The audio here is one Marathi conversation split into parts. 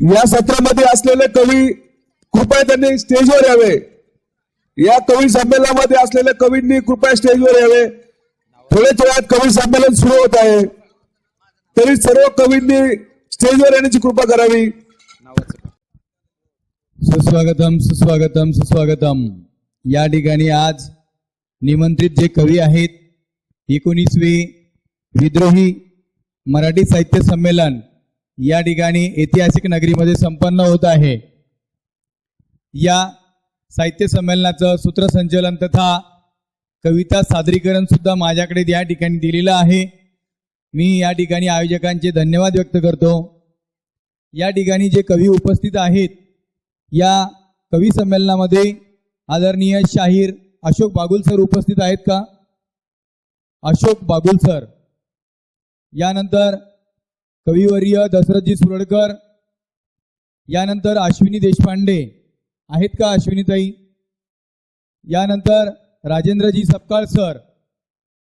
या सत्रामध्ये असलेले कवी कृपया त्यांनी स्टेजवर यावे। या कवी संमेलनामध्ये असलेल्या कवींनी कृपया स्टेजवर यावे। थोड्याच वेळात कवी संमेलन सुरू होत आहे, तरी सर्व कवींनी स्टेजवर येण्याची कृपा करावी। सुस्वागतम सुस्वागतम सुस्वागतम। या ठिकाणी आज निमंत्रित जे कवी आहेत 19वे विद्रोही मराठी साहित्य संमेलन या ठिकाणी ऐतिहासिक नगरीमध्ये संपन्न होत आहे। या साहित्य संमेलनाचं सूत्रसंचालन तथा कविता सादरीकरण सुद्धा माझ्याकडे या ठिकाणी दिलेलं आहे। मी या ठिकाणी आयोजकांचे धन्यवाद व्यक्त करतो। या ठिकाणी जे कवी उपस्थित आहेत, या कवी संमेलनामध्ये आदरणीय शाहीर अशोक बागुल सर उपस्थित आहेत का? अशोक बागुल सर, यानंतर कविवर्य दशरथजी सुरडकर, यानंतर अश्विनी देशपांडे आहेत का? अश्विनीताई, यानंतर राजेंद्रजी सपकाळ सर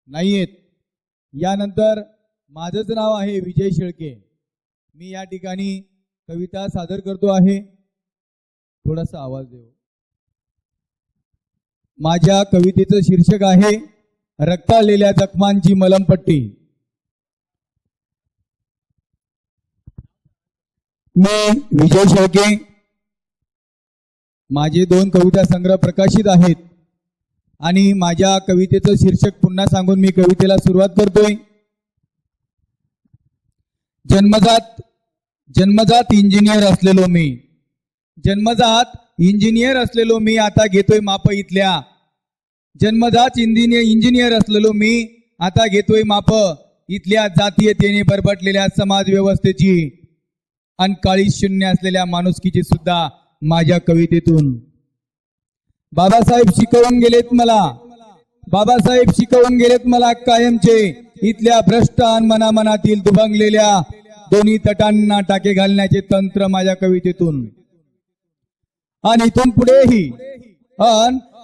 नाही आहेत, यानंतर माझंच नाव आहे विजय शेळके। मी या ठिकाणी कविता सादर करतो आहे, थोडासा आवाज देऊ। माझ्या कवितेचं शीर्षक आहे रक्ताळलेल्या जखमांची मलमपट्टी। मी विजय शेळके, माझे 2 कविता संग्रह प्रकाशित आहेत आणि माझ्या कवितेचं शीर्षक पुन्हा सांगून मी कवितेला सुरुवात करतोय। जन्मजात इंजिनियर असलेलो मी, जन्मजात इंजिनियर असलेलो मी आता घेतोय माप इथल्या। जन्मजात इंजिनियर असलेलो मी आता घेतोय माप इथल्या जातीयतेने बरबटलेल्या समाज व्यवस्थेची आणि काळी शून्य असलेल्या माणुसकीची सुद्धा माझ्या कवितेतून। बाबासाहेब शिकवून गेलेत मला, बाबासाहेब शिकवून गेलेत मला कायमचे इथल्या भ्रष्ट आणि मनामनातील दुभंगलेल्या दोन्ही तटांना टाके घालण्याचे तंत्र माझ्या कवितेतून। आणि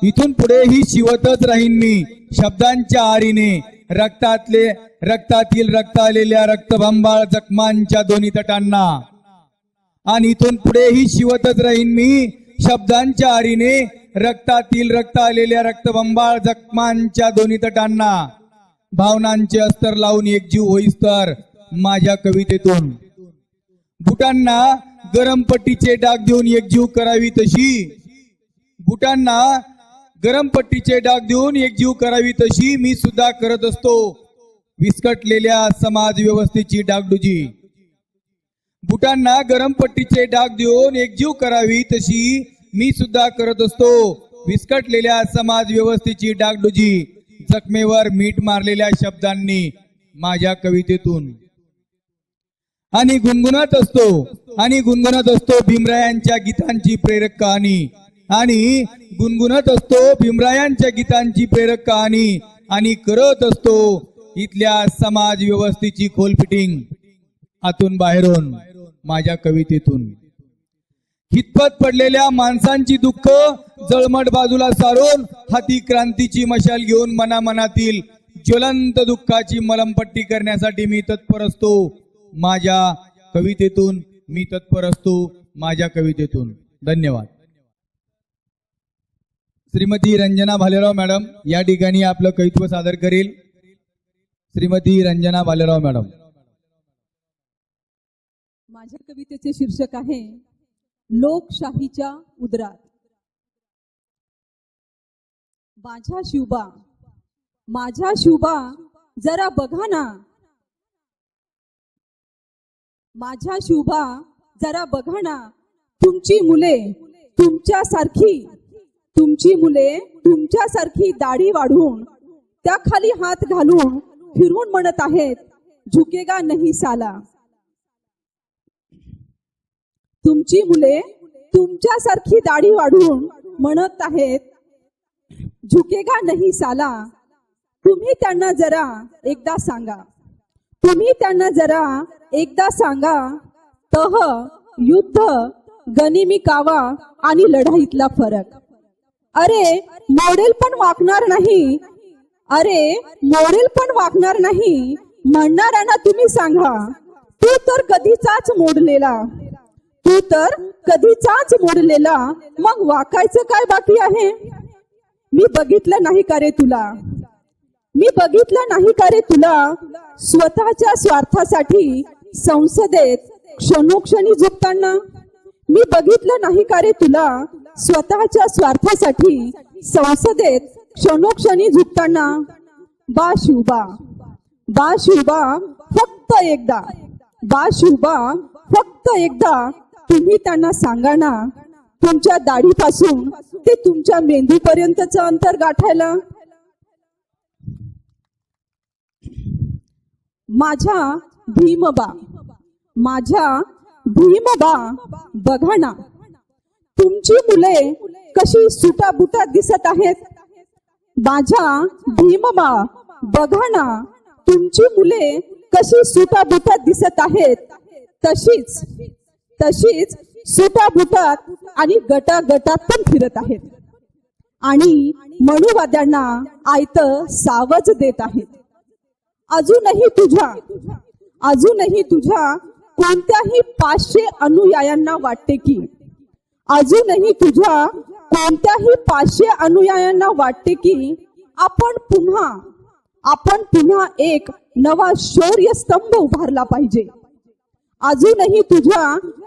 इथून पुढेही शिवतच राहीन मी शब्दांच्या आरीने रक्तातील रक्त आलेल्या रक्तबंबाळ जखमांच्या दोन्ही तटांना। आणि इथून पुढेही शिवतच राहीन मी शब्दांच्या आरीने रक्तातील रक्त आलेल्या रक्तबंबाळ जखमांच्या दोन्ही तटांना। भावनांचे अस्तर लावून एकजीव होईस तर माझ्या कवितेतून। बुटांना गरम पट्टीचे डाग देऊन एकजीव करावी तशी, बुटांना गरम पट्टीचे डाग देऊन एकजीव करावी तशी मी सुद्धा करत असतो विस्कटलेल्या समाज व्यवस्थेची डागडुजी। बुटांना गरम पट्टीचे डाग देऊन एकजीव करावी तशी मी सुद्धा करत असतो विस्कटलेल्या समाज व्यवस्थेची डागडुजी। जखमेवर मीठ मारलेल्या शब्दांनी माझ्या कवितेतून। आणि गुणगुणत असतो भीमरायांच्या गीतांची प्रेरक कहाणी, आणि गुणगुणत असतो भीमरायांच्या गीतांची प्रेरक कहाणी, आणि करत असतो इथल्या समाज व्यवस्थेची खोल फिटिंग आतून बाहेरून माझ्या कवितेतून। हितपत पडलेल्या माणसांची दुःख जळमट बाजूला सारून हाती क्रांतीची मशाल घेऊन मनामनातील ज्वलंत दुःखाची मलमपट्टी करण्यासाठी मी तत्पर असतो माझ्या कवितेतून, मी तत्पर असतो माझ्या कवितेतून। धन्यवाद। श्रीमती रंजना भालेराव मॅडम या ठिकाणी आपलं कवित्व सादर करेल। श्रीमती रंजना भालेराव मॅडम। माझ्या कवितेचे शीर्षक आहे लोकशाहीच्या उदरात। माझ्या शिवबा जरा बघा ना, माझ्या शिवबा जरा बघा ना, तुमची मुले तुमच्यासारखी दाढी वाढवून त्या खाली हात घालून फिरून म्हणत आहेत झुकेगा नहीं साला। तुमची मुले तुमच्यासारखी दाढी वाढवून म्हणत आहेत झुकेगा नहीं साला। तुम्ही त्यांना जरा एकदा सांगा, तह, युद्ध, गनिमी कावा आणि लढाईतला फरक। अरे मोडेल पण वाकणार नाही म्हणणाऱ्यांना तुम्ही सांगा, तू तर कधीचाच मोडलेला, तू तर कधीचाच मोडलेला, मग वाकायचं काय बाकी आहे? मी बघितलं नाही का रे तुला, मी बघितलं नाही का रे तुला, स्वतःच्या स्वार्थासाठी संसदेत क्षणोक्षणी झुकताना? मी बघितलं नाही का रे तुला, स्वतःच्या स्वार्थासाठी संसदेत क्षणोक्षणी झुकताना? बा शिवबा, बा शिवबा, फक्त एकदा, बा शिवबा, फक्त एकदा तुम्ही त्यांना सांगा ना, तुमच्या दाढीपासून ते तुमच्या मेंदूपर्यंतचं अंतर गाठायला. माझ्या भीमबा, माझ्या भीमबा, बघा ना तुमची मुले कशी सुटाबुटात दिसत आहेत. माझ्या भीमबा, बघा ना तुमची मुले कशी सुटाबुटात दिसत आहेत. तशीच तशीच सुटाबुटात आणि गटागटात पण फिरत आहेत आणि मनुवाद्यांना आयत सावज देत आहेत. अजूनही तुझ्या कोणत्याही 500 अनुयायांना वाटते की, अजूनही तुझ्या कोणत्याही 500 अनुयायांना वाटते की आपण पुन्हा एक नवा शौर्य स्तंभ उभारला पाहिजे. अजूनही तुझ्या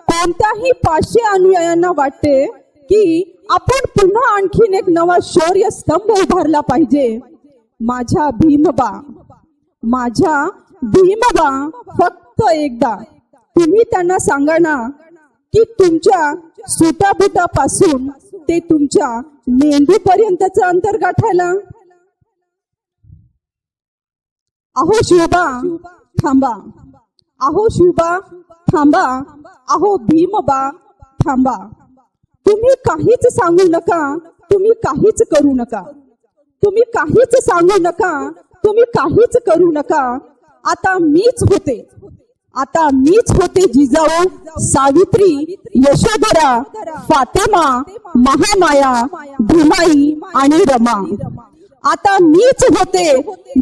कोणत्याही 500 अनुयायांना वाटते की आपण पुन्हा आणखीन एक नवा शौर्य स्तंभ उभारला पाहिजे. माझ्या भीमबा, माझ्या भीमबा, फक्त एकदा तुम्ही त्यांना सांगा ना की तुमच्या सुटाबुटापासून ते तुमच्या मेंदूपर्यंतचं अंतर गाठायला. अहो शिवबा थांबा, अहो शिवबा थांबा, अहो भीमबा थांबा. तुम्ही काहीच सांगू नका, तुम्ही काहीच करू नका, तुम्ही काहीच सांगू नका, तुम्ही काहीच करू नका. आता मीच होते, आता मीच होते जिजाऊ, सावित्री, यशोधरा, फातेमा, महामाया, भीमाई आणि रमा. आता मीच होते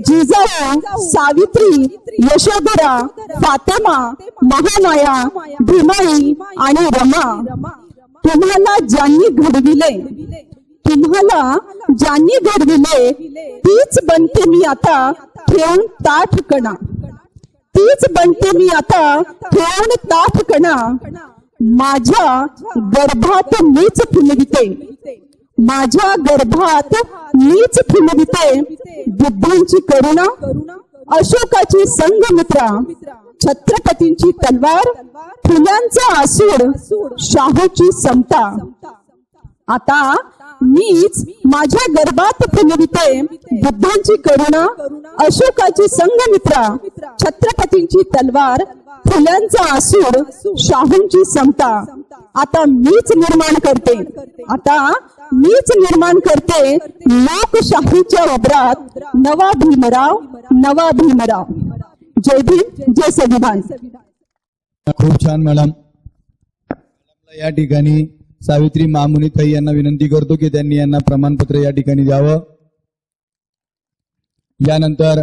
जिजाऊ, सावित्री, यशोधरा, फातेमा, महामाया, भीमाई आणि रमा. तुम्हाला ज्यांनी घडविले, तुम्हाला ज्यांनी घडविले, तीच बनते मी आता ठेवून ताठ कणा, तीच बनते मी आता ठेवून ताठ कणा. माझ्या गर्भात मीच फुलविते, माझ्या गर्भात मीच फुलविते बुद्धांची करुणा, अशोकाची संघमित्रा, छत्रपतींची तलवार, फुल्यांचा आसूड, शाहूची समता. आता मीच माझ्या गर्भात फुलविते बुद्धांची करुणा, अशोकाची संघमित्रा, छत्रपतींची तलवार, फुल्यांचा आसूड, शाहूंची समता. आता मीच निर्माण करते, आता मीच निर्माण करते लोकशाहीच्या उभरात नवा भीमराव, नवा भीमराव. जय भीम, जय संविधान. खूप छान मॅडम. या ठिकाणी सावित्री मामुनीताई यांना विनंती करतो की त्यांनी यांना प्रमाणपत्र या ठिकाणी द्यावं. यानंतर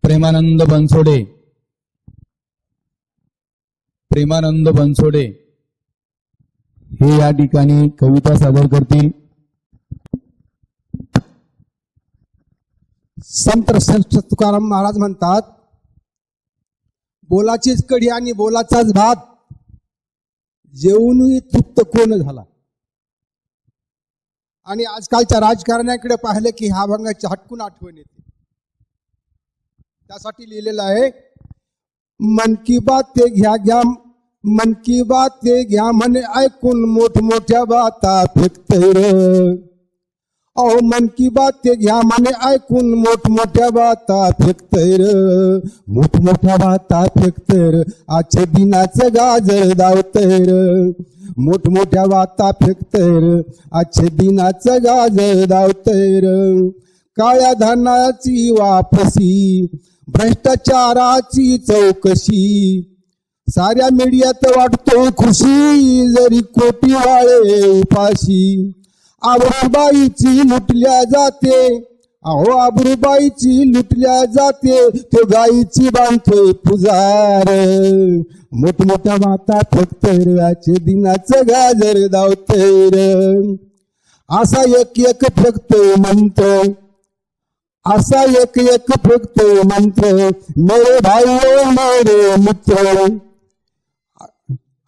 प्रेमानंद बनसोडे, प्रेमानंद बनसोडे हे या ठिकाणी कविता सादर करतील. संत श्रेष्ठ तुकाराम महाराज म्हणतात, बोलाचीच कढी आणि बोलाचाच भात, जेवूनही तृप्त कोण झाला. आणि आजकालच्या राजकारण्याकडे पाहिलं की ह्या भंगाची हटकून आठवण येते. त्यासाठी लिहिलेलं आहे, मन की बात ते घ्या घ्या, मन की बात ते घ्या म्हणे ऐकून, मोठमोठ्या बाता फेकतय र. अहो मन की बात ते घ्या म्हणे ऐकून, मोठमोठ्या बाता फेकतय र, मोठमोठ्या बाता फेकतय र. आजच्या दिनाचं गाजर दावतय र, मोठमोठ्या बाता फेकतय र, आजच्या दिनाचं गाजर दावतय र. काळ्या धनाची वापसी, भ्रष्टाचाराची चौकशी, साऱ्या मीडियात वाटतो खुशी, जरी कोटी वाळे उपाशी. आवडबाईची लुटल्या जाते, अहो आबरूबाईची लुटल्या जाते तो गाईची बांधतोय पुजार मोठमोठ्या माता फक्त आजचे दिनाचं गाजर धावतय असा एक फक्त मंत्र असा एक फक्त मंत्र मेरे भाइयों मेरे मित्र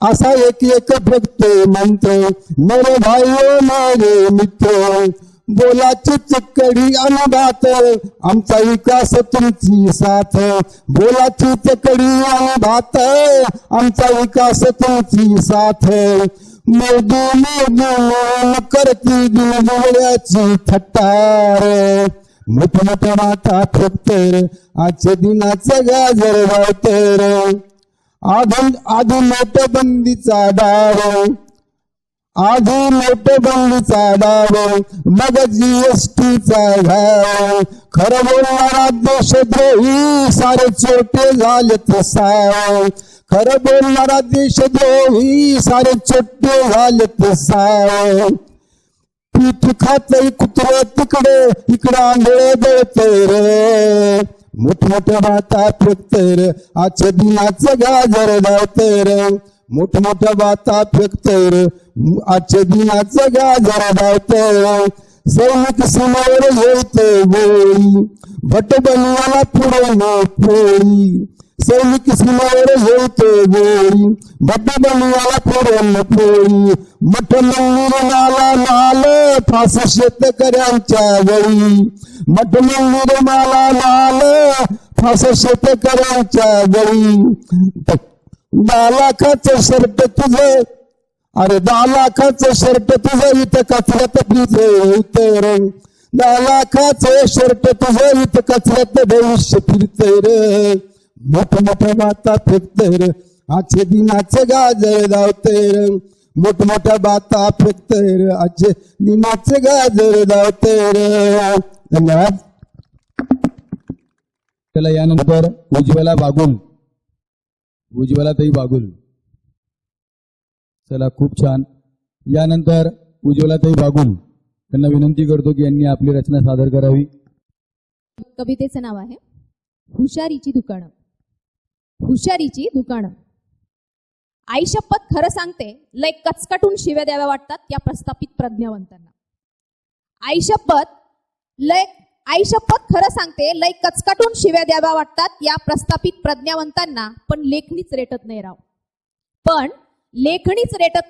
असा एक फक्त मंत्र मेरे भाइयों मेरे मित्र बोलाची चक्कडी अनबात आमचा विकास तुमची साथ बोलाची चक्कडी अनबात आमचा विकास तुमची साथ मोदी मोदी करती दिनजोड्याची थट्टार मोठमोठ्या माता फक्त आजच्या दिनाचं गाजर वाळतर आधी नोटबंदीचा डाव आधी नोटबंदीचा डाव मग जीएसटीचा घाव खरं बोलणारा देशद्रोही सारे चोटे झालेत साव खरं बोलणारा देशद्रोही सारे चोटे झालेत साव पीठ खातय कुत्र तिकडे इकडं आंधळे दळतर मोठमोठ्या बाता फेकतर आजच्या दिनाचं गाजर धावतर मोठमोठ्या बाता फेकतर आजच्या दिनाचं गाजर धावतर सैनिक सीमेवर येत गोळी भट बनवाला पुढे पोळी सैनिक सीमेवर येत गोळी भट बनवाला पुढे पोळी मठ मंदिर नाला नाल फास शेतकऱ्यांच्या गळी मठ मंदिर नाला नाल फास शेतकऱ्यांच्या गळी 10 लाखाचं शर्ट तुझं अरे 10 लाखाचं शर्ट तुझं इथं कचऱ्यात फिरतय 10 लाखाचं शर्ट तुझं इथं कचऱ्यात भविष्य फिरतय मोठमोठ्या बाता फेकतर आजच्या दिनाचं गाजर धावतर मोठमोठ्या बाता फेकतर आजच्या दिनाचं गाजर धावतर धन्यवाद. त्याला यानंतर उज्ज्वलाताई बागुल. चला खूप छान. यानंतर उज्ज्वलाताई बागुल त्यांना विनंती करतो की यांनी आपली रचना सादर करावी. कवितेचं नाव आहे हुशारीची दुकानं. हुशारीची दुकानं. आई शपथ खरं सांगते लय कचकटून शिव्या द्याव्या वाटतात या प्रस्थापित प्रज्ञावंतांना. आई शपथ खरं सांगते लय कचकटून शिव्या द्याव्या वाटतात या प्रस्थापित प्रज्ञावंतांना. पण लेखणीच रेटत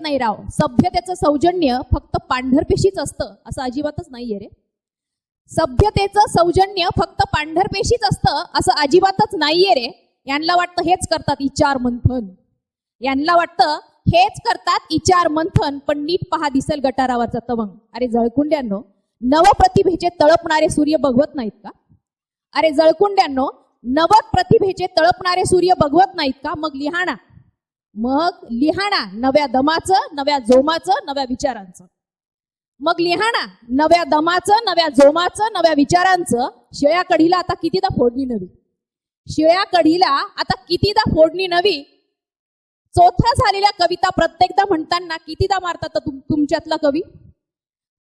नाही राव. सभ्यतेचं सौजन्य फक्त पांढरपेशीच असतं असं अजिबातच नाहीये रे. सभ्यतेचं सौजन्य फक्त पांढरपेशीच असतं असं अजिबातच नाहीये रे. यांना वाटतं हेच करतात विचार मंथन. पण नीट पहा दिसेल गटारावरचा तवंग. अरे जळकुंड्यांनो, नवप्रतिभेचे तळपणारे सूर्य बघवत नाहीत का? अरे जळकुंड्यांनो, नवप्रतिभेचे तळपणारे सूर्य बघवत नाहीत का? मग लिहाणा नव्या दमाचं, नव्या जोमाचं, नव्या विचारांचं. मग लिहाणा नव्या दमाचं, नव्या जोमाचं, नव्या विचारांचं. शिळ्या कढीला आता फोडणी नवी. चोथा झालेल्या कविता प्रत्येकदा म्हणताना कितीदा मारतात तुमच्यातला कवी?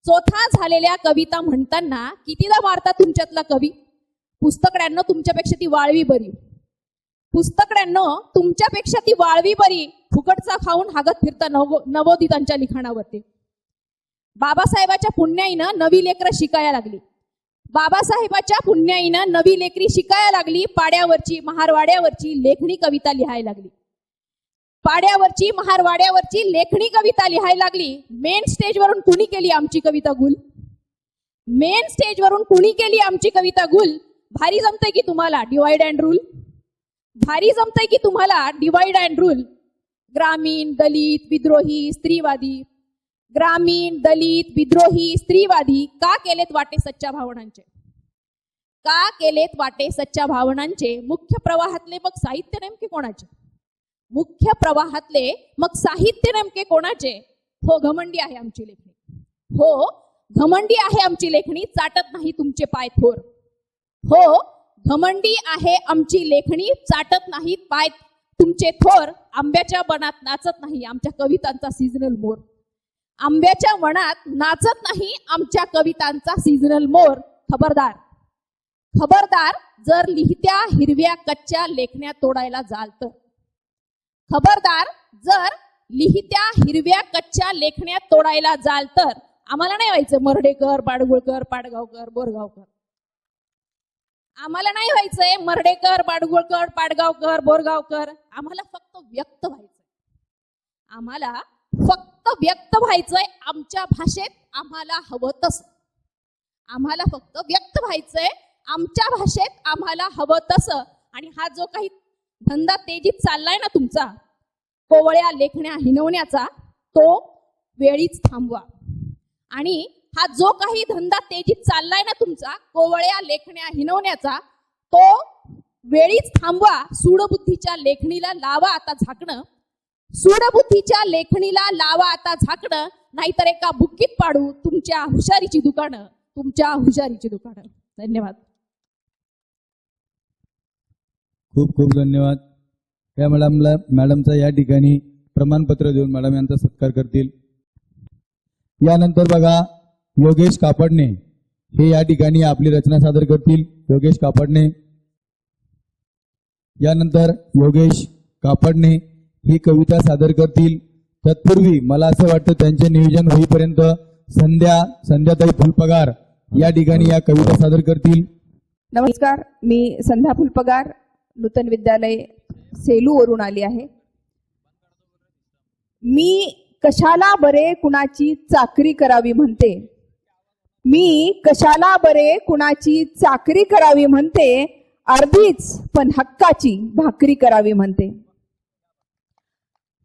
चोथा झालेल्या कविता म्हणताना कितीदा मारतात तुमच्यातला कवी? पुस्तकड्यांनो तुमच्यापेक्षा ती वाळवी बरी. फुकटचा खाऊन हागत फिरता नवोदितांच्या लिखाणावरती. बाबासाहेबाच्या पुण्याईनं नवी लेकरं शिकायला लागली. पाड्यावरची महारवाड्यावरची लेखणी कविता लिहायला लागली. मेन स्टेजवरून कुणी केली आमची कविता गुल. भारी जमतंय की तुम्हाला डिवाइड अँड रूल. ग्रामीण दलित विद्रोही स्त्रीवादी का केलेत वाटे सच्च्या भावनांचे. मुख्य प्रवाहातले मग साहित्य नेमके कोणाचे? हो घमंडी आहे आमची लेखणी. चाटत नाही तुमचे पाय थोर. तुमचे थोर. आंब्याच्या बनात नाचत नाही आमच्या कवितांचा सीझनल मोर. खबरदार, खबरदार जर लिहित्या हिरव्या कच्च्या लेखण्या तोडायला जाल तर. खबरदार जर लिहित्या हिरव्या कच्च्या लेखण्या तोडायला जाल तर. आम्हाला नाही व्हायचं मर्ढेकर, बाडगुळकर, पाडगावकर, बोरगावकर. आम्हाला नाही व्हायचंय मर्ढेकर, बाडगुळकर, पाडगावकर, बोरगावकर. आम्हाला फक्त व्यक्त व्हायचंय. आम्हाला फक्त व्यक्त व्हायचंय आमच्या भाषेत. आम्हाला हवं तसं. आम्हाला फक्त व्यक्त व्हायचंय आमच्या भाषेत. आम्हाला हवं तसं. आणि हा जो काही धंदा तेजीत चाललाय ना तुमचा, कोवळ्या लेखण्या हिनवण्याचा, तो वेळीच थांबवा. आणि हा जो काही धंदा तेजीत चाललाय ना तुमचा, कोवळ्या लेखण्या हिनवण्याचा, तो वेळीच थांबवा. सूडबुद्धीच्या लेखणीला लावा आता झाकणं. सूडबुद्धीच्या लेखणीला लावा आता झाकणं. नाहीतर एका बुक्कीत पाडू तुमच्या हुशारीची दुकानं. तुमच्या हुशारीची दुकानं. धन्यवाद. खूप खूप धन्यवाद. या मॅडमचा या ठिकाणी प्रमाणपत्र देऊन मॅडम यांचा सत्कार करतील. यानंतर बघा योगेश कापडणे हे या ठिकाणी आपली रचना सादर करतील. योगेश कापडणे. यानंतर योगेश कापडणे ही कविता सादर करतील. तत्पूर्वी मला असं वाटतं त्यांचे नियोजन होईपर्यंत संध्याताई फुलपगार या ठिकाणी या कविता सादर करतील. नमस्कार, मी संध्या फुलपगार, नूतन विद्यालय सेलू वरून आली आहे. मी कशाला बरे कुणाची चाकरी करावी म्हणते. मी कशाला बरे कुणाची चाकरी करावी म्हणते. अर्धीच पण हक्काची भाकरी करावी म्हणते.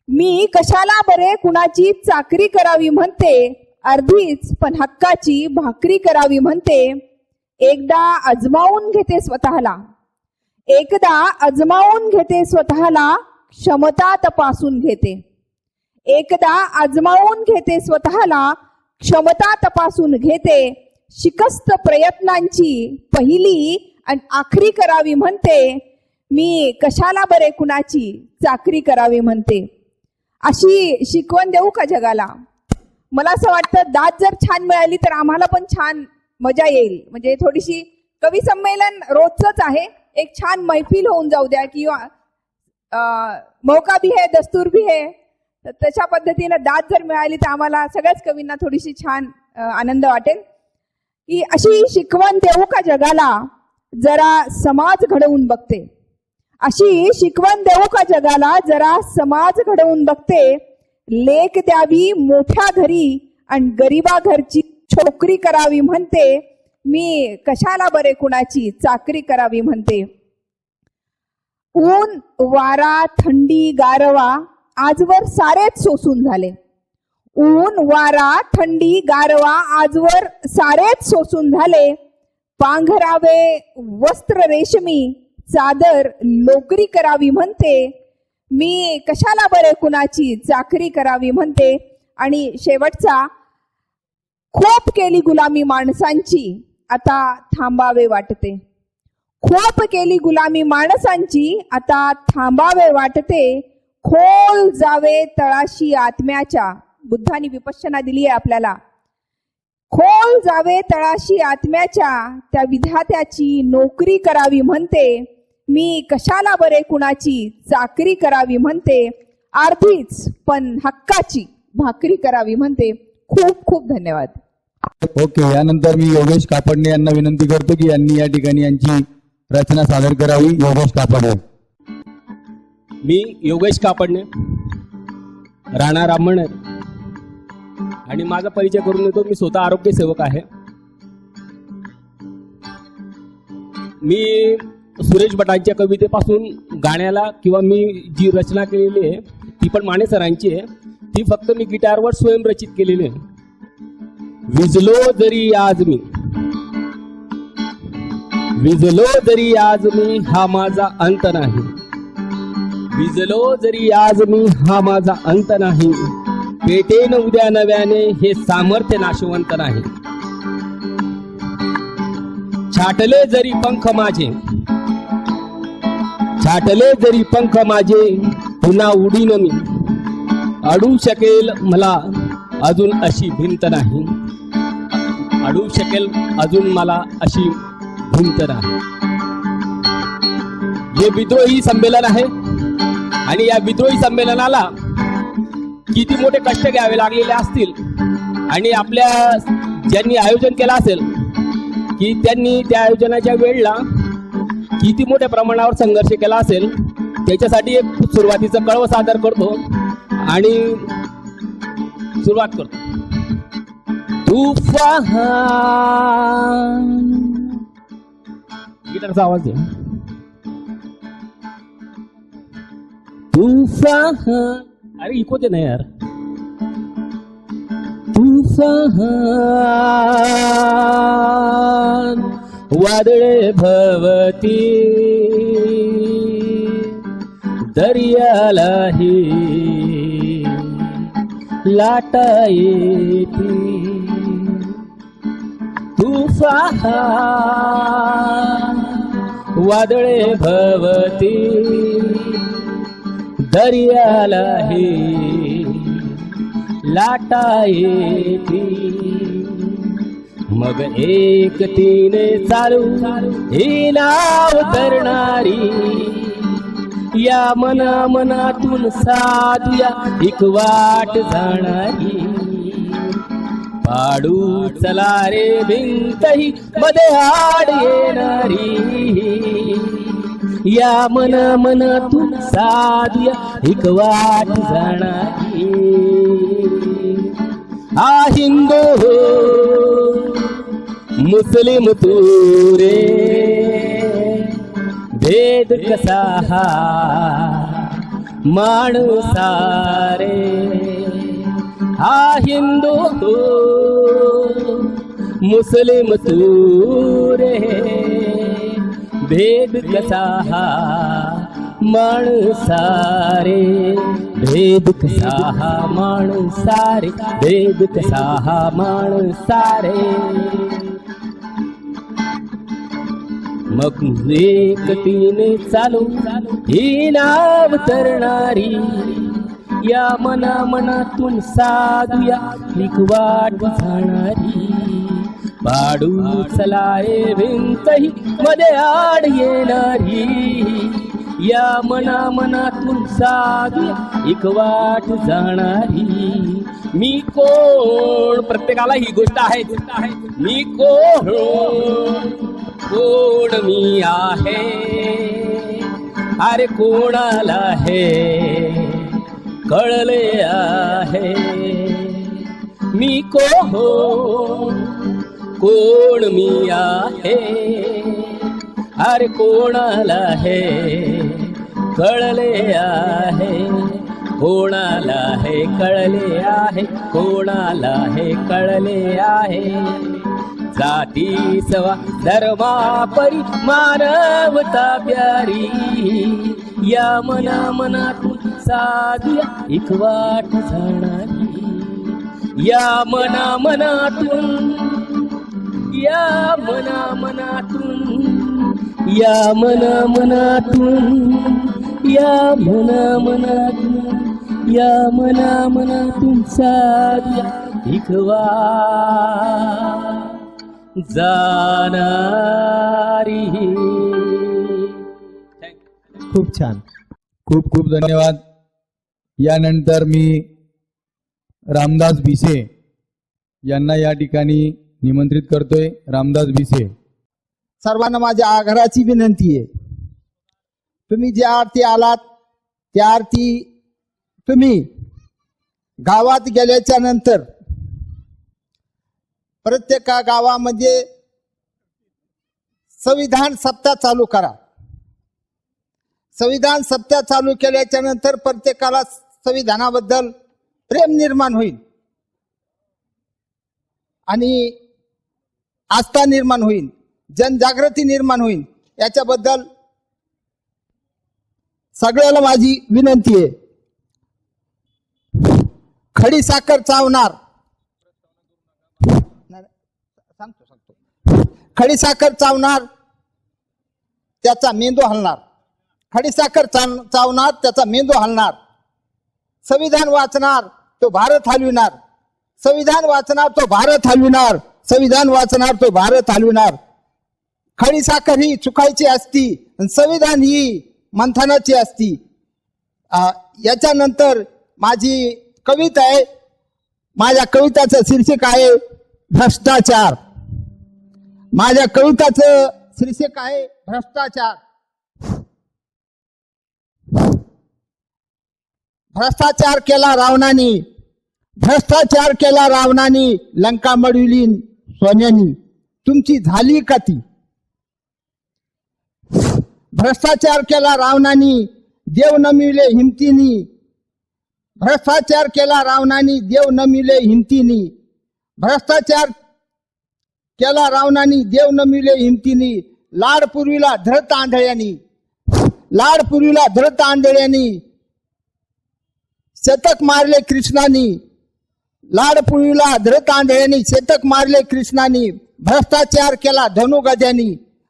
मी कशाला बरे कुणाची चाकरी करावी म्हणते. अर्धीच पण हक्काची भाकरी करावी म्हणते. एकदा आजमावून घेते स्वतःला. एकदा आजमावून घेते स्वतःला. क्षमता तपासून घेते. एकदा आजमावून घेते स्वतःला. क्षमता तपासून घेते. शिकस्त प्रयत्नांची पहिली आणि आखरी करावी म्हणते. मी कशाला बरे कुणाची चाकरी करावी म्हणते. अशी शिकवण देऊ का जगाला. मला असं वाटतं दाद जर छान मिळाली तर आम्हाला पण छान मजा येईल. म्हणजे थोडीशी कवी संमेलन रोजच आहे, एक छान मैफिल होऊन जाऊ द्या, किंवा मौका भी है दस्तूर भी है. तर तशा पद्धतीनं दाद जर मिळाली तर आम्हाला सगळ्याच कवींना थोडीशी छान आनंद वाटेल. की अशी शिकवण देऊ का जगाला, जरा समाज घडवून बघते. अशी शिकवण देऊ का जगाला, जरा समाज घडवून बघते. लेक द्यावी मोठ्या घरी आणि गरीबा घरची छोकरी करावी म्हणते. मी कशाला बरे कुणाची चाकरी करावी म्हणते. ऊन वारा थंडी गारवा आजवर सारेच सोसून झाले. ऊन वारा थंडी गारवा आजवर सारेच सोसून झाले. पांघरावे वस्त्र रेशमी चादर लोकरी करावी म्हणते. मी कशाला बरे कुणाची चाकरी करावी म्हणते. आणि शेवटचा, खूप केली गुलामी माणसांची आता थांबावे वाटते. खूप केली गुलामी माणसांची आता थांबावे वाटते. खोल जावे तळाशी आत्म्याच्या. बुद्धानी विपश्यना दिली आहे आपल्याला. खोल जावे तळाशी आत्म्याच्या त्या विधात्याची नोकरी करावी म्हणते. मी कशाला बरे कुणाची चाकरी करावी म्हणते. अर्धीच पण हक्काची भाकरी करावी म्हणते. खूप खूप धन्यवाद. ओके. यानंतर मी योगेश कापडणे यांना विनंती करतो की यांनी या ठिकाणी यांची रचना सादर करावी. योगेश कापडणे. मी योगेश कापडणे, राहणार राममणेर, आणि माझा परिचय करून देतो. मी स्वतः आरोग्य सेवक आहे. मी सुरेश भटांच्या कवितेपासून गाण्याला किंवा मी जी रचना केलेली आहे ती पण माने सरांची आहे. ती फक्त मी गिटारवर स्वयंरचित केलेली आहे. विजलो जरी आज मी, विजलो जरी आज मी हा माझा अंत नाही. विजलो जरी आज मी हा माझा अंत नाही. पेटेन उद्या नव्याने हे सामर्थ्य नाशवंत नाही. छाटले जरी पंख माझे, छाटले जरी पंख माझे पुन्हा उडीन मी. अडू शकेल मला अजून अशी भिंत नाही. अडू शकेल अजून मला अशी भिंत नाही. हे विद्रोही संमेलन आहे आणि या विद्रोही संमेलनाला किती मोठे कष्ट घ्यावे लागलेले असतील आणि आपल्या ज्यांनी आयोजन केलं असेल की त्यांनी त्या आयोजनाच्या वेळेला किती मोठ्या प्रमाणावर संघर्ष केला असेल त्याच्यासाठी एक सुरुवातीचं कळवं सादर करतो आणि सुरुवात करतो. तुफान गिटारचा आवाज आहे. तुफान अरे इकोते नाही यार. तुफान वादळे भवती दर्यालाही लाटा येती. तुफान वादळे भवती दर्यालाही लाटा येती. मग एकटीने चालू ही नाव तरणारी या मनातून साधूया एक वाट जाणारी. पाडू चला रे भिंतही मध्ये आड येणारी या मनातून साधूया एक वाट जाणारी. हा हिंदू हो मुस्लिम तू रे भेद कसा हा माणूसा रे. हा हिंदू हो मुस्लिम तू रे भेद कसा हा माणूसा रे. भेद कसा हा माणूसा रे भेद कसा हा माणूसा रे. मग एकटीने चालू ही नाव तरणारी या मनातून साधूया एक वाट जाणारी. पाडू चला रे भिंतही मध्ये आड येणारी या मनातून साधूया एक वाट जाणारी. मी कोण प्रत्येकाला ही गोष्ट आहे. मी कोण मी आहे अरे कोणाला हे कळले आहे. मी कोण मी आहे अरे कोणाला हे कळले आहे. कोणाला हे कळले आहे कोणाला हे कळले आहे. जाती सवा धर्मा परी मानवता प्यारी या मनातून साधूया एक वाट जाणारी. या मनातून या मनातून या मनातून या मनातून साधूया एक वाट जाणारी. खूप छान. खूप खूप धन्यवाद. यानंतर मी रामदास भिसे यांना या ठिकाणी निमंत्रित करतोय. रामदास भिसे. सर्वांना माझ्या आग्रहाची विनंती आहे, तुम्ही ज्या अर्थी आलात त्या अर्थी तुम्ही गावात गेल्याच्या नंतर प्रत्येक गावामध्ये संविधान सप्ताह चालू करा. संविधान सप्ताह चालू केल्याच्या नंतर प्रत्येकाला संविधानाबद्दल प्रेम निर्माण होईल आणि आस्था निर्माण होईल, जनजागृती निर्माण होईल. याच्याबद्दल सगळ्याला माझी विनंती आहे. खडी साखर चावणार, खडी साखर चावणार त्याचा मेंदू हलणार. खडी साखर चावणार त्याचा मेंदू हलणार. संविधान वाचणार तो भारत हलविणार. संविधान वाचणार तो भारत हलविणार. संविधान वाचणार तो भारत हलविणार. खडी साखर ही चुकायची असती आणि संविधान ही मंथनाची असती. याच्यानंतर माझी कविता आहे. माझ्या कविताचं शीर्षक आहे भ्रष्टाचार. माझ्या कविताचं शीर्षक आहे भ्रष्टाचार. भ्रष्टाचार केला रावणाने, भ्रष्टाचार केला रावणाने, लंका मडविली सोन्यानी, तुमची झाली का ती? भ्रष्टाचार केला रावणाने, देव न मिळले हिमतीनी, भ्रष्टाचार केला रावणाने, देव न मिळले हिमतीनी, भ्रष्टाचार केला रावणाने, देव न मिळले हिमतीनी, लाड पुरविला धृत आंधळ्यानी, लाड पुरविला धृत आंधळ्यानी, शतक मारले कृष्णानी, लाड पुरविला धृत आंधळ्यानी, शतक मारले कृष्णानी, भ्रष्टाचार केला धनुगद्यानी,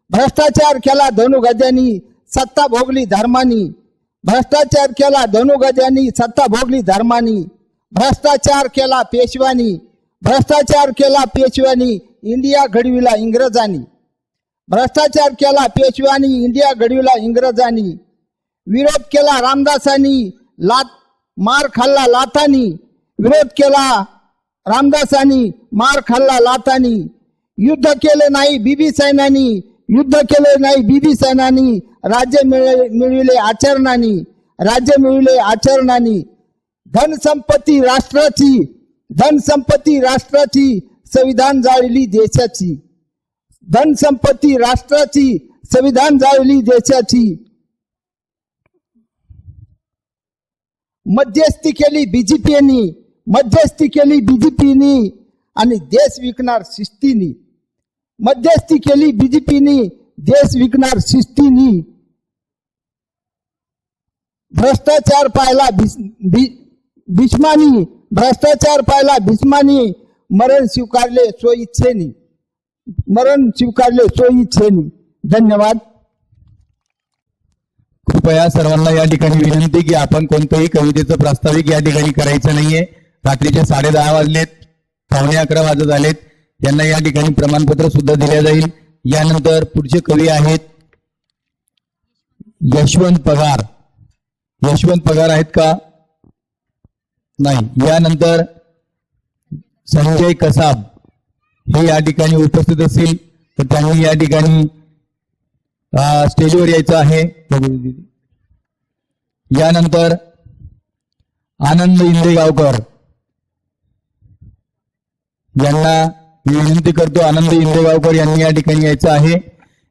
भ्रष्टाचार केला धनुगद्यानी, सत्ता भोगली धर्मानी, भ्रष्टाचार केला धनुगद्यानी, सत्ता भोगली धर्मानी, भ्रष्टाचार केला पेशव्यानी, भ्रष्टाचार केला पेशव्यानी, इंडिया घडविला इंग्रजांनी, भ्रष्टाचार केला पेशव्यानी, इंडिया घडविला इंग्रजांनी, विरोध केला रामदासांनी, मार खाल्ला लाथानी, विरोध केला रामदासांनी, मार खाल्ला लाथानी, युद्ध केले नाही बीबी सैनानी, युद्ध केले नाही बीबी सैनानी, राज्य मिळविले आचरणानी, राज्य मिळविले आचरणानी, धनसंपत्ती राष्ट्राची, धनसंपत्ती राष्ट्राची, संविधान जाळली देशाची, धनसंपत्ती राष्ट्राची, संविधान जाळली देशाची, मध्यस्थी केली बीजेपीनी, मध्यस्थी केली बीजेपीनी आणि देश विकणार शिस्तीनी, मध्यस्थी केली बीजेपीनी, देश विकणार शिस्तीनी, भ्रष्टाचार पाहिला भीष्मानी, भ्रष्टाचार पाहिला भीष्मानी, मरण स्वीकारले स्वइच्छेनी, मरण स्वीकारले स्वइच्छेनी. धन्यवाद. कृपया सर्वांना या ठिकाणी विनंती की आपण कोणत्याही कवितेचं प्रास्ताविक या ठिकाणी करायचं नाहीये. रात्रीचे 10:30 वाजलेत, 11:15 वाजत आलेत. यांना या ठिकाणी प्रमाणपत्र सुद्धा दिले जाईल. यानंतर पुढचे कवी आहेत यशवंत पगार. यशवंत पगार आहेत का? नाही. यानंतर संजय कसाब हे या ठिकाणी उपस्थित असतील तर त्यांनी या ठिकाणी स्टेजवर यायचं आहे. यानंतर आनंद इंदेगावकर यांना मी विनंती करतो, आनंद इंदेगावकर यांनी या ठिकाणी यायचं आहे.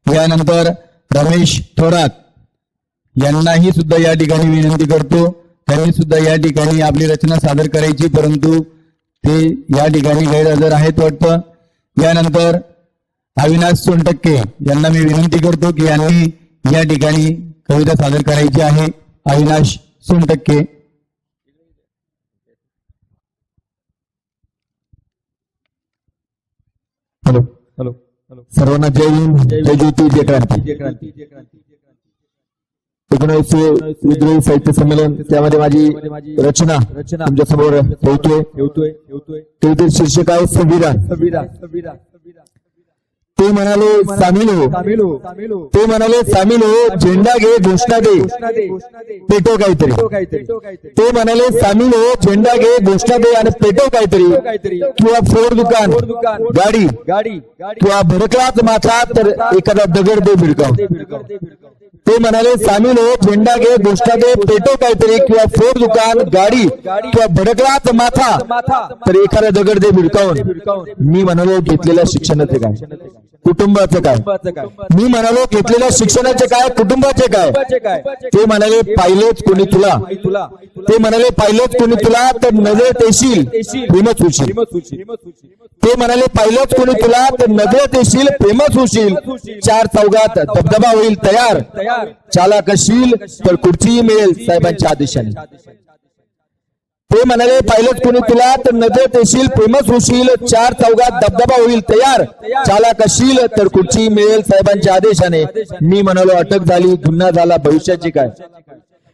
यानंतर रमेश थोरात यांनाही सुद्धा या ठिकाणी विनंती करतो, त्यांनी सुद्धा या ठिकाणी आपली रचना सादर करायची, परंतु ते या ठिकाणी गैरहजर आहेत वाटतं. यानंतर अविनाश सोनटक्के यांना मी विनंती करतो की यांनी या ठिकाणी कविता सादर करायची आहे. अविनाश सोनटक्के. हॅलो हॅलो सर्वांना जय हिंद, जय ज्योती, जय क्रांती. 19वे विद्रोही साहित्य संमेलन, त्यामध्ये माझी रचना तुमच्या समोर ठेवतोय. कवितेचे शीर्षक आहे संविधान. ते म्हणाले सामील हो, ते म्हणाले सामील हो, झेंडा घे घोषणा दे, पेटो काहीतरी. ते म्हणाले सामील हो, झेंडा घे घोषणा दे आणि पेटो काहीतरी, किंवा फोड दुकान गाडी किंवा भडकलाच माथा तर एखादा दगड दे भिडकाव. ते म्हणाले सामील हो, झेंडा घे घोषणा दे, पेटो काहीतरी, किंवा फोड दुकान गाडी किंवा भडकलाच माथा तर एखादा दगड दे भिडकावून. मी म्हणालो घेतलेल्या शिक्षणाचे काय, कुटुंबाचं काय. मी म्हणालो घेतलेल्या शिक्षणाचे काय, कुटुंबाचे काय. ते म्हणाले पाहिलेच कोणी तुला, ते म्हणाले पाहिलेच कोणी तुला तर नजरेत येशील प्रेमच होशील. ते म्हणाले पाहिलेच कोणी तुला तर नजरेत येशील प्रेमच होशील. 4 चौघात धबधबा होईल तयार, चालक असशील तर खुर्ची मिळेल साहेबांच्या आदेशाने. ते म्हणाले पाहिलेच कोणी तुला तर नजरेत येशील प्रेमच होशील. 4 चौघात धबधबा होईल तयार, चालक असशील तर खुर्ची मिळेल साहेबांच्या आदेशाने. मी म्हणालो अटक झाली गुन्हा झाला भविष्याची काय.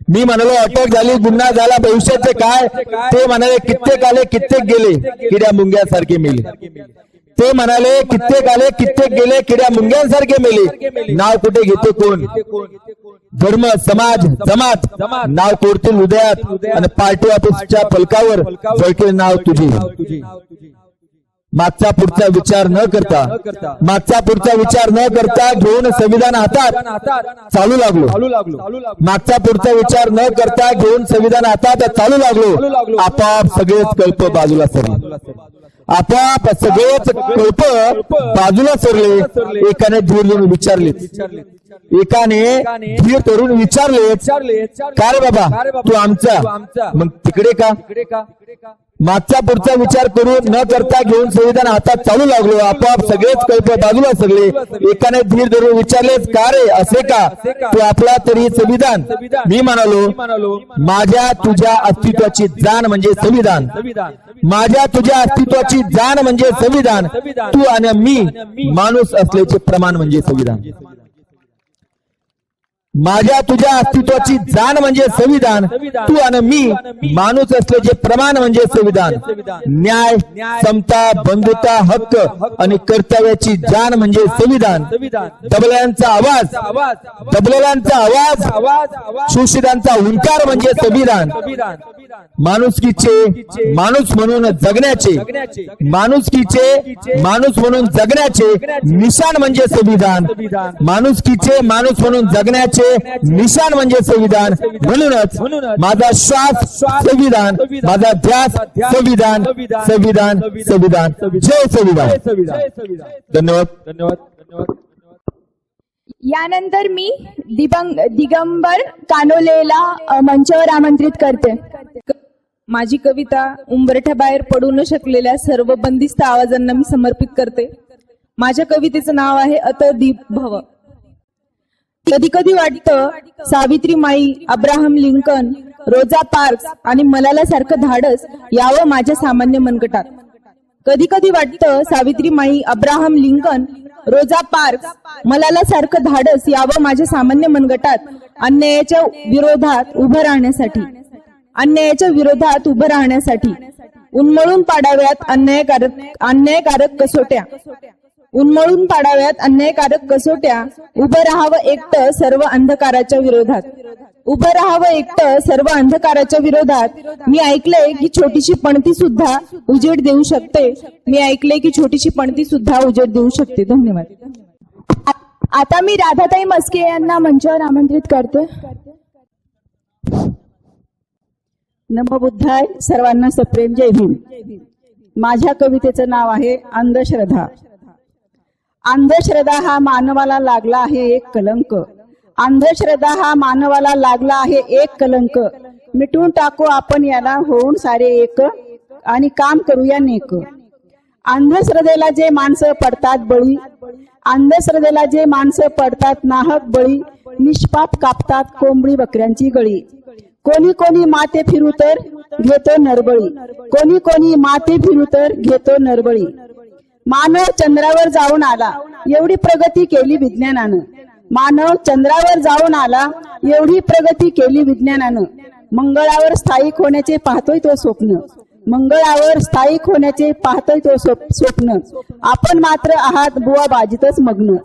मी म्हणालो अटक झाली गुन्हा झाला भविष्याचे काय. ते म्हणाले कित्येक आले कित्येक गेले, किड्या मुंग्यासारखे मेले. ते म्हणाले कित्येक आले कित्येक गेले, किड्या मुंग्यांसारखे मेले, नाव कुठे घेते कोण? धर्म समाज जमात नाव कोरतील उदयात आणि पार्टी ऑफिसच्या फलकावर जळकेल नाव तुझे. मागचा पुढचा विचार न करता घेऊन संविधान हातात चालू लागलो. मागचा पुढचा विचार न करता घेऊन संविधान हातात चालू लागलो. आपोआप सगळेच कल्प बाजूला सरले. आपोआप सगळेच कल्प बाजूला सरले. एकाने धीर धरून विचारले, का रे बाबा तू आमचा, मग तिकडे का? मागचा पुढचा विचार करून न करता घेऊन संविधान हातात चालू लागलो. आपोआप सगळेच कल्प बाजूला सरले. एकाने धीर धरून विचारलेच, का रे असे का? तू आपला तरी संविधान. मी म्हणालो, माझ्या तुझ्या अस्तित्वाची जाण म्हणजे संविधान. माझ्या तुझ्या अस्तित्वाची जाण म्हणजे संविधान. तू आणि मी माणूस असल्याचे प्रमाण म्हणजे संविधान. माझ्या तुझ्या अस्तित्वाची जाण म्हणजे संविधान. तू आणि मी माणूस असल्याचे प्रमाण म्हणजे संविधान. न्याय, समता, बंधुता, हक्क आणि कर्तव्याची जाण म्हणजे संविधान. दबलेल्यांचा आवाज, शोषितांचा हुंकार म्हणजे संविधान. माणुसकीचे माणूस म्हणून जगण्याचे निशाण म्हणजे संविधान. माणुसकीचे माणूस म्हणून जगण्याचे निशाण म्हणजे संविधान. म्हणूनच माझा श्वास संविधान, माझा ध्यास संविधान. संविधान संविधान जय संविधान. धन्यवाद. यानंतर मी दिगंबर कानोलेला मंचावर आमंत्रित करते. माझी कविता उंबरठ्याबाहेर पडू न शकलेल्या सर्व बंदिस्त आवाजांना मी समर्पित करते. माझ्या कवितेचं नाव आहे अतदीप भव. कधी कधी वाटतं सावित्रीमाई, अब्राहम लिंकन, रोजा पार्क्स आणि मलाला सारखं धाडस यावं माझ्या सामान्य मनगटात. कधी कधी वाटतं सावित्रीमाई, अब्राहम लिंकन, रोजा पार्क्स, मलाला सारखं धाडस यावं माझ्या सामान्य मनगटात अन्यायाच्या विरोधात उभं राहण्यासाठी. उन्मळून पाडाव्यात अन्यायकारक कसोट्या. उभं राहावं एकटं सर्व अंधकाराच्या विरोधात. मी ऐकलंय की छोटीशी पणती सुद्धा उजेड देऊ शकते. धन्यवाद. आता मी राधाताई मस्के यांना मंचावर आमंत्रित करते. नमो बुद्धाय. सर्वांना सप्रेम जय भीम. माझ्या कवितेचं नाव आहे अंधश्रद्धा. अंधश्रद्धा हा मानवाला लागला आहे एक कलंक. मिटून टाकू आपण याला, होऊन सारे एक आणि काम करूया नेक. अंधश्रद्धेला जे माणसं पडतात नाहक बळी. निष्पाप कापतात कोंबडी बकऱ्यांची गळी. कोणी माते फिरू तर घेतो नरबळी. मानव चंद्रावर जाऊन आला, एवढी प्रगती केली विज्ञानानं. मंगळावर स्थायिक होण्याचे पाहतोय तो स्वप्न. आपण मात्र आहात बुवा बाजीतच मग्न.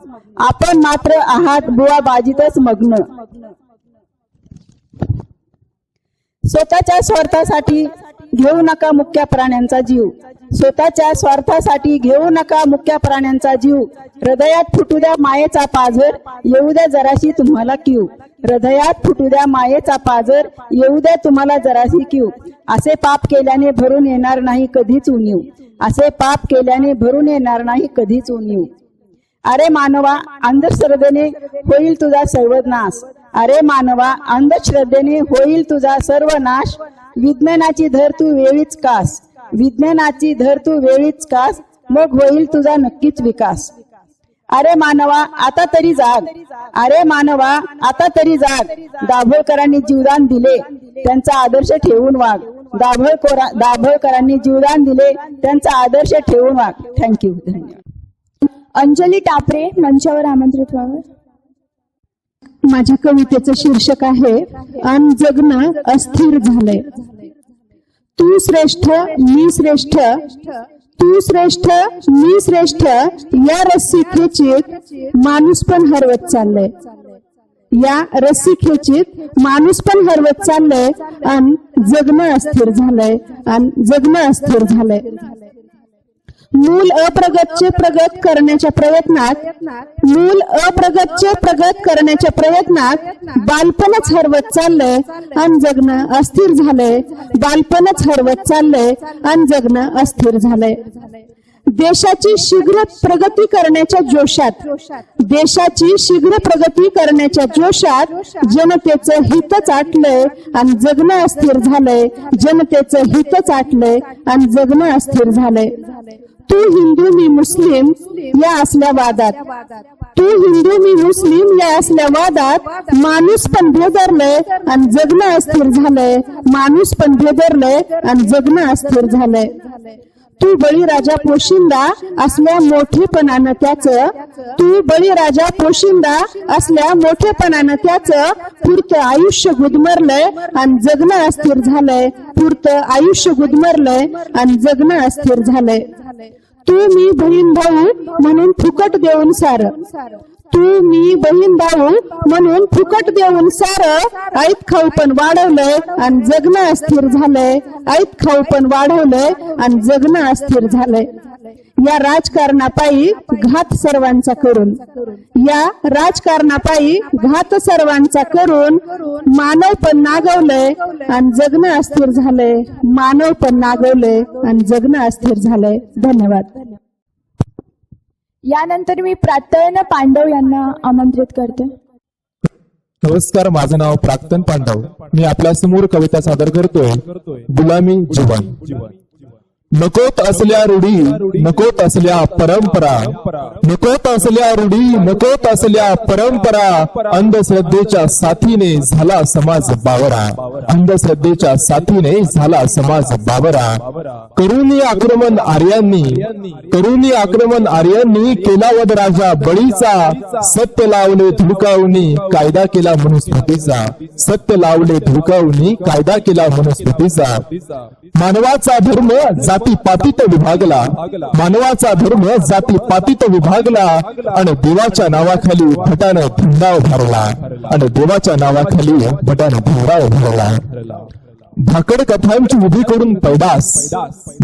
स्वतःच्या स्वार्थासाठी घेऊ नका मुक्या प्राण्यांचा जीव. हृदयात फुटू द्या मायेचा पाझर, येऊ द्या जराशी तुम्हाला कीव. असे पाप केल्याने भरून येणार नाही कधीच उणीव. अरे मानवा अंधश्रद्धेने होईल तुझा सर्वनाश. विज्ञानाची धर तू वेळीच कास. मग होईल तुझा नक्कीच विकास. अरे मानवा आता तरी जाग. दाभोळकरांनी जीवदान दिले, त्यांचा आदर्श ठेवून वाग. थँक्यू. अंजली टापरे मंचावर आमंत्रित व्हावं. माझ्या कवितेचं शीर्षक आहे अन जगणं अस्थिर झालंय. तू श्रेष्ठ मी श्रेष्ठ तू श्रेष्ठ मी श्रेष्ठ या रस्सी खेचीत माणूस पण हरवत चाललंय. या रस्सी खेचीत माणूस पण हरवत चाललंय आणि जगणं अस्थिर झालंय आणि जगणं अस्थिर झालंय. मूल अप्रगतचे प्रगत करण्याच्या प्रयत्नात बालपणच हरवत चाललंय आणि जगणं अस्थिर झालंय. बालपणच हरवत चाललंय आणि जगणं अस्थिर झालंय. देशाची शीघ्र प्रगती करण्याच्या जोशात जनतेचं हितच आटलंय आणि जगणं अस्थिर झालंय. जनतेचं हितच आटलंय आणि जगणं अस्थिर झालंय. तू हिंदू मी मुस्लिम या असल्या वादात माणूस पण भेदरलंय आणि जगणं अस्थिर झालंय. माणूस पण भेदरलंय आणि जगणं अस्थिर झालंय. तू बळीराजा पोशिंदा असल्या मोठेपणानं त्याचं पुरतं आयुष्य गुदमरलंय आणि जगणं अस्थिर झालंय. पुरतं आयुष्य गुदमरलंय आणि जगणं अस्थिर झालंय. तू मी बहीण भाऊ म्हणून फुकट देऊन सारं ऐत खाऊ पण वाढवलंय आणि जगणं अस्थिर झालंय. ऐत खाऊ पण वाढवलंय आणि जगणं अस्थिर झालंय. या राजकारणापायी घात सर्वांचा करून मानव पण नागवलंय आणि जगणं अस्थिर झालंय. मानव पण नागवलंय आणि जगणं अस्थिर झालंय. धन्यवाद. यानंतर मी प्राक्तन पांडव यांना आमंत्रित करते. नमस्कार, माझं नाव प्राक्तन पांडव. मी आपल्या समोर कविता सादर करतोय. गुलामी जीवन. नकोत असल्या रूढी, नकोत असल्या परंपरा, नकोत असल्या रूढी, नकोत असल्या परंपरा. अंधश्रद्धेच्या साथीने झाला समाज बावरा, अंधश्रद्धेच्या साथीने झाला समाज बावरा. करुणी आक्रमण आर्यांनी केला वध राजा बळीचा. सत्य लावले धुडकावणी कायदा केला मनुस्मृतीचा. सत्य लावले धुडकावणी कायदा केला मनुस्मृतीचा. मानवाचा धर्म जातीपातीत विभागला, मानवाचा धर्म जातीपातीत विभागला. आणि देवाच्या नावाखाली भटानं धंदा उभारला, आणि देवाच्या नावाखाली भटानं धंदा उभारला. भाकड कथांची उभी करून पैदास,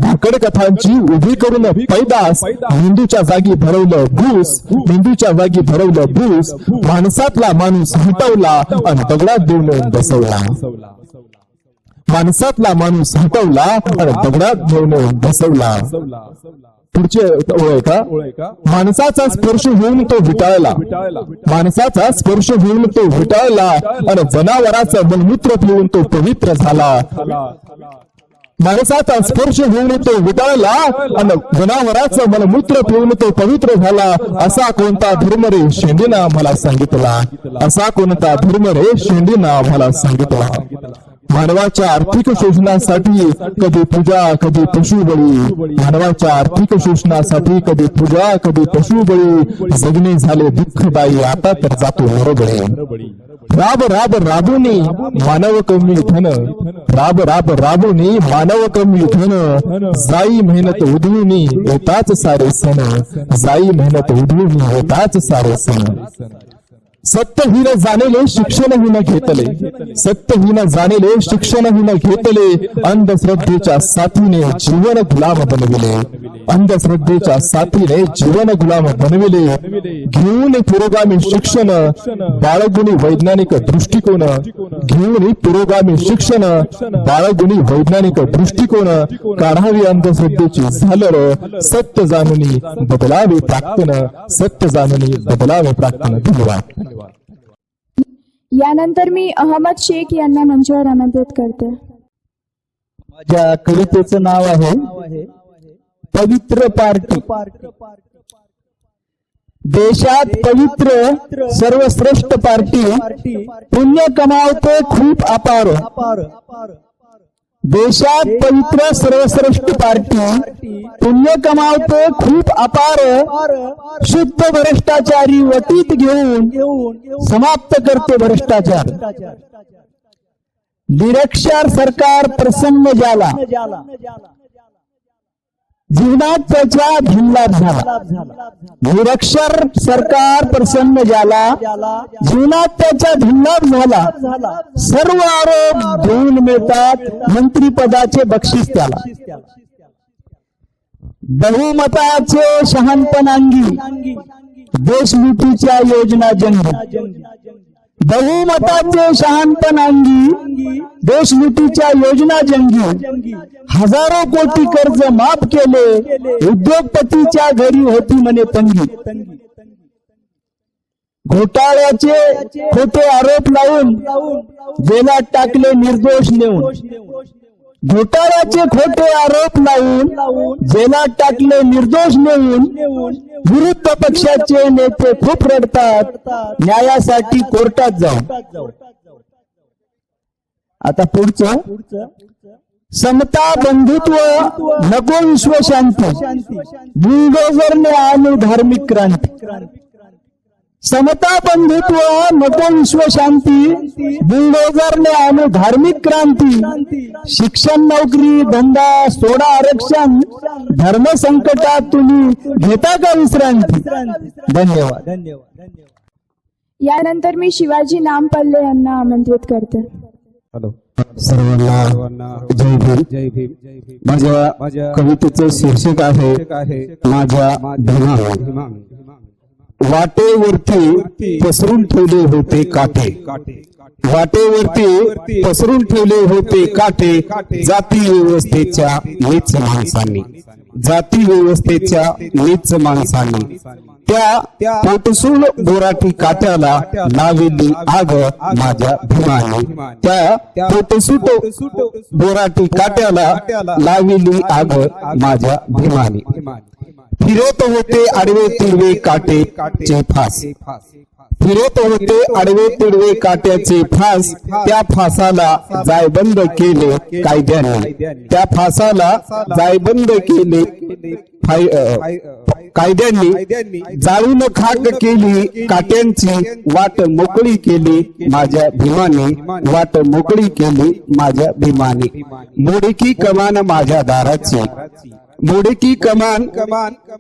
भाकड कथांची उभी करून पैदास. मेंदूच्या जागी भरवलं भूस, मेंदूच्या जागी भरवलं भूस. माणसातला माणूस हटवला आणि दगडात देऊन बसवला. माणसातला माणूस हटवला आणि दगडात देऊन बसवला. पुढचे ओळ का? माणसाचा स्पर्श होऊन तो विटाळला, माणसाचा स्पर्श होऊन तो विटाळला. आणि जनावराचं मलमूत्र पिऊन तो पवित्र झाला. माणसाचा स्पर्श होऊन तो विटाळला आणि जनावराचं मलमूत्र पिऊन तो पवित्र झाला. असा कोणता धर्म रे शेंडीना मला सांगितला, असा कोणता धर्म रे शेंडीना मला सांगितला. मानवाच्या आर्थिक शोषणासाठी कधी पूजा कधी पशुबळी, मानवाच्या आर्थिक शोषणासाठी कधी पूजा कधी पशुबळी. जगणे झाले दुःखदायी आता तर जातो नरबळी. राब राब राबुनी मानव कमी धन, राब राब राबुनी मानव कमी धन. जाई मेहनत उधळूनी येताच सारे सण, जाई मेहनत उधळूनी येताच सारे सण. सत्यहीन जाणेले शिक्षणहीन घेतले, सत्यहीन जाणेले शिक्षणहीन घेतले. अंधश्रद्धेच्या साथीने जीवन गुलाम बनविले, अंधश्रद्धेच्या साथीने जीवन गुलाम बनविले. घेऊन पुरोगामी शिक्षण बाळगुणी वैज्ञानिक दृष्टिकोन, घेऊन पुरोगामी शिक्षण बाळगुणी वैज्ञानिक दृष्टिकोन. काढावी अंधश्रद्धेची झालर, सत्य जाणूनी बदलावे प्राक्तन, सत्य जाणूनी बदलावे प्राक्तन. धन्यवाद. यानंतर मी अहमद शेख यांना मंचावर आमंत्रित करते. माझ्या कवितेचं नाव आहे पवित्र पार्टी. देशात पवित्र सर्वश्रेष्ठ पार्टी, पुण्य कमावते खूप अपार. देशात पवित्र सर्वश्रेष्ठ पार्टी, पुण्य कमावते खूप अपार. शुद्ध भ्रष्टाचारी वटीत घेऊन समाप्त करते भ्रष्टाचार. निरक्षर सरकार प्रसन्न झाला, जीवनात त्याच्या भिनलाभ झाला. निरक्षर सरकार प्रसन्न झाला, जीवनात त्याचा भिनलाभ झाला. सर्व आरोप धुवून मिळतात, मंत्रिपदाचे बक्षीस त्याला. बहुमताचे शहाणपणांगी देशलुटीच्या योजना जंगी. बहुमताचे शहाणपणांगी देशलुटीच्या योजना जंगी. हजारो कोटी कर्ज माफ केले, उद्योगपतीच्या घरी होती म्हणे तंगी. घोटाळ्याचे खोटे आरोप लावून जेलात टाकले निर्दोष नेऊन. घोटाळ्याचे खोटे आरोप लावून जेलात टाकले निर्दोष नेऊन. विरुद्ध पक्षाचे नेते खूप रडतात, न्यायासाठी कोर्टात जाऊन. आता पुढचं, समता बंधुत्व नको विश्वशांती, बुलडोझरने आणू धार्मिक क्रांती. समता बंधुत्व नको विश्वशांती, बुलडोझरने आणू धार्मिक क्रांती. शिक्षण नोकरी धंदा सोडा आरक्षण, धर्म संकटात तुम्ही घेता का विश्रांती. धन्यवाद. यानंतर मी शिवाजी नामपल्ले यांना आमंत्रित करते. सर्वांना जय भीम. माझ्या कवितेचं शीर्षक आहे माझ्या भीमा. वाटेवरती पसरून ठेवले होते काटे, वाटेवरती पसरून ठेवले होते काटे. जाती व्यवस्थेच्या नीच माणसांनी, जाती व्यवस्थेच्या नीच माणसांनी. त्या पोटसूळ बोराटी काट्याला लावली आग माझ्या भीमाने. त्या पोटसूट बोराटी काट्याला लावली आग माझ्या भीमाने. फिरत होते आडवे तिडवे काटेचे फास, फिरत होते आडवे तिडवे काट्याचे फास. त्या फासाला जायबंद केले कायद्याने, त्या फासाला जायबंद केले कायद्यांनी. जाळून खाक केली काट्यांची, वाट मोकळी केली माझ्या भीमाने, वाट मोकळी केली माझ्या भीमाने. मोडकी कमान माझ्या दाराची, मोडकी कमान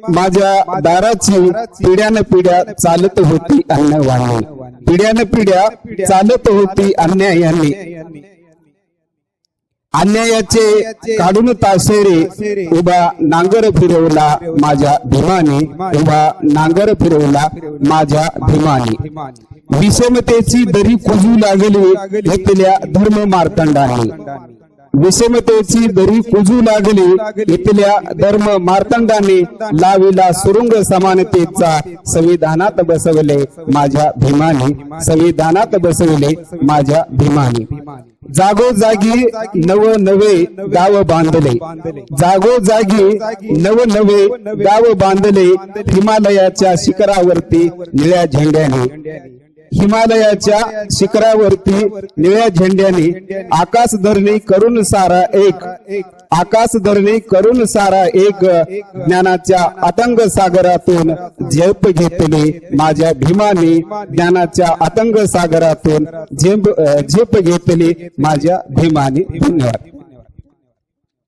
माझ्या दाराची. पिढ्यान पिढ्या चालत होती अन्यायाने, पिढ्यान पिढ्या चालत होती अन्यायाने. अन्यायाचे काढून ताशेरे उभा नांगर फिरवला माझ्या भीमाने, उभा नांगर फिरवला माझ्या भीमाने. विषमतेची दरी कुजू लागली इथल्या धर्म मार्तंडाने, विषमतेची दरी कुजू लागली इथल्या धर्म मार्तंडाने. लाविला सुरुंग समानतेचा संविधानात बसवले माझ्या भीमाने, संविधानात बसवले माझ्या भीमाने. जागोजागी नवे गाव बांधले, जागोजागी नवे गाव बांधले. हिमालयाच्या शिखरावरती निळ्या झेंड्याने, हिमालयाच्या शिखरावरती निळ्या झेंड्याने. आकाश धरणी करून सारा एक, आकाश धरणी करून सारा एक. ज्ञानाच्या अतंग सागरातून झेप घेतली माझ्या भीमाने, ज्ञानाच्या अतंग सागरातून झेप घेतली माझ्या भीमाने. धन्यवाद.